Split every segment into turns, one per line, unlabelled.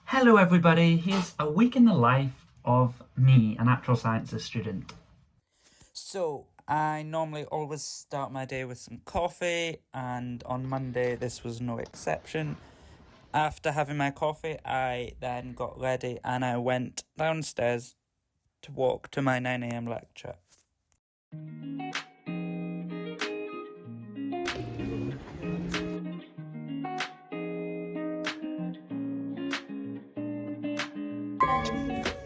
Hello everybody, here's a week in the life of me, a natural sciences student. So, I normally always start my day with some coffee, and on Monday this was no exception. After having my coffee, I then got ready and I went downstairs to walk to my 9 a.m. lecture.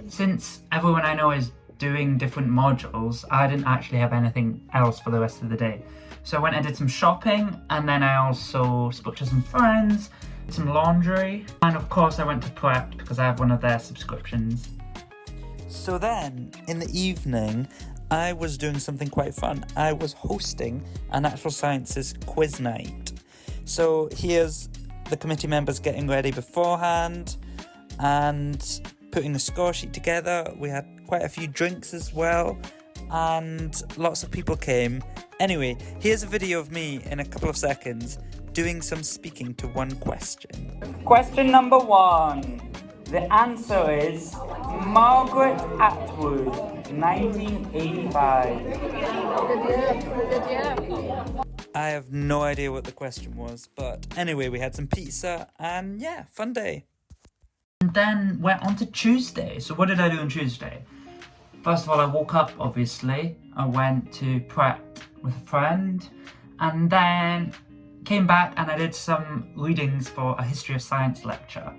Since everyone I know is doing different modules, I didn't actually have anything else for the rest of the day. So I went and did some shopping, and then I also spoke to some friends, did some laundry, and of course I went to prep because I have one of their subscriptions. So then, in the evening, I was doing something quite fun. I was hosting a natural sciences quiz night. So here's the committee members getting ready beforehand and putting a score sheet together. We had quite a few drinks as well, and lots of people came. Anyway, here's a video of me in a couple of seconds doing some speaking to one question. Question number 1. The answer is Margaret Atwood, 1985. I have no idea what the question was, but anyway, we had some pizza and yeah, fun day. And then went on to Tuesday. So what did I do on Tuesday? First of all, I woke up, obviously. I went to prep with a friend, and then came back and I did some readings for a history of science lecture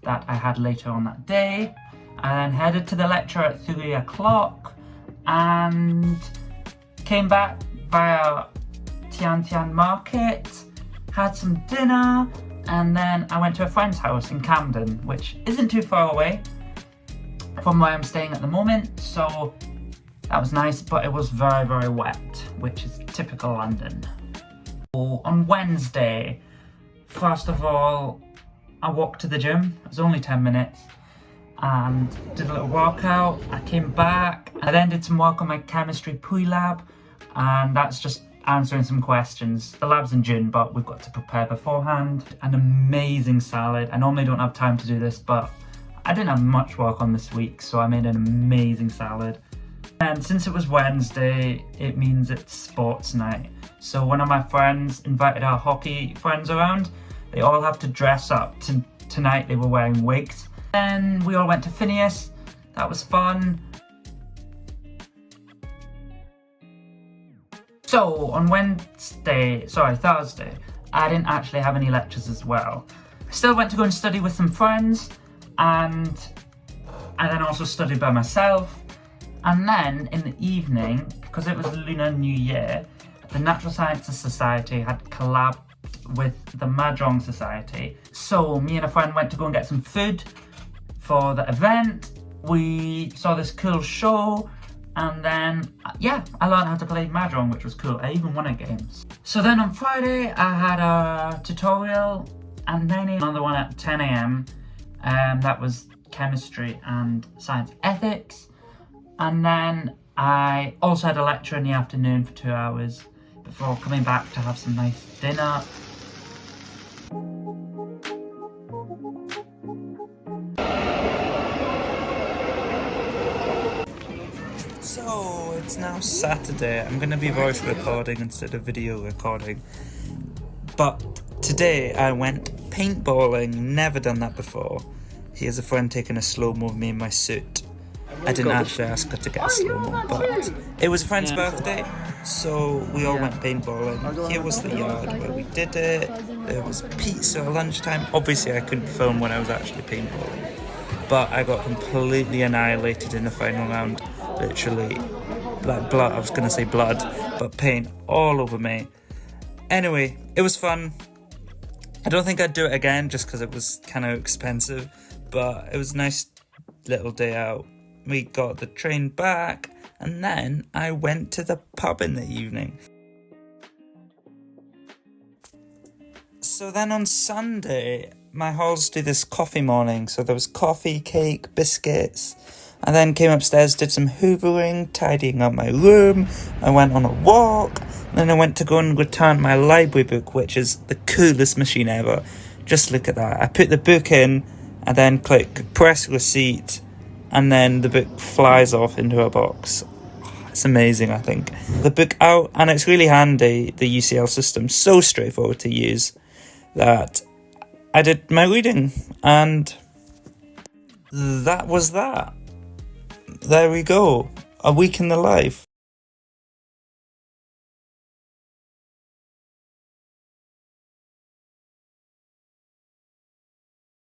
that I had later on that day. And then headed to the lecture at 3 o'clock and came back via Tian Market, had some dinner, and then I went to a friend's house in Camden, which isn't too far away from where I'm staying at the moment, so that was nice, but it was very, very wet, which is typical London. So on Wednesday, first of all, I walked to the gym. It was only 10 minutes, and did a little workout. I came back, I then did some work on my chemistry pre-lab, and that's just answering some questions. The lab's in June, but we've got to prepare beforehand. An amazing salad. I normally don't have time to do this, but I didn't have much work on this week, so I made an amazing salad. And since it was Wednesday, it means it's sports night. So one of my friends invited our hockey friends around. They all have to dress up. Tonight they were wearing wigs. Then we all went to Phineas. That was fun. So on Thursday, I didn't actually have any lectures as well. I still went to go and study with some friends, and I then also studied by myself. And then in the evening, because it was Lunar New Year, the Natural Sciences Society had collabed with the Mahjong Society. So me and a friend went to go and get some food for the event. We saw this cool show. And then, yeah, I learned how to play Mahjong, which was cool. I even won at games. So then on Friday, I had a tutorial at 9 a.m, another one at 10 a.m. That was chemistry and science ethics. And then I also had a lecture in the afternoon for 2 hours before coming back to have some nice dinner. So, it's now Saturday. I'm going to be voice recording instead of video recording. But today I went paintballing. Never done that before. Here's a friend taking a slow-mo of me in my suit. I didn't actually ask her to get a slow-mo, but it was a friend's birthday, so we all went paintballing. Here was the yard where we did it. There was pizza at lunchtime. Obviously I couldn't film when I was actually paintballing, but I got completely annihilated in the final round. Literally, like blood, I was going to say blood, but paint all over me. Anyway, it was fun. I don't think I'd do it again just because it was kind of expensive, but it was a nice little day out. We got the train back, and then I went to the pub in the evening. So then on Sunday, my halls do this coffee morning, so there was coffee, cake, biscuits. I then came upstairs, did some hoovering, tidying up my room. I went on a walk. Then I went to go and return my library book, which is the coolest machine ever. Just look at that. I put the book in and then click press receipt, and then the book flies off into a box. It's amazing, I think. The book out, and it's really handy, the UCL system, so straightforward to use, that I did my reading, and that was that. There we go. A week in the life.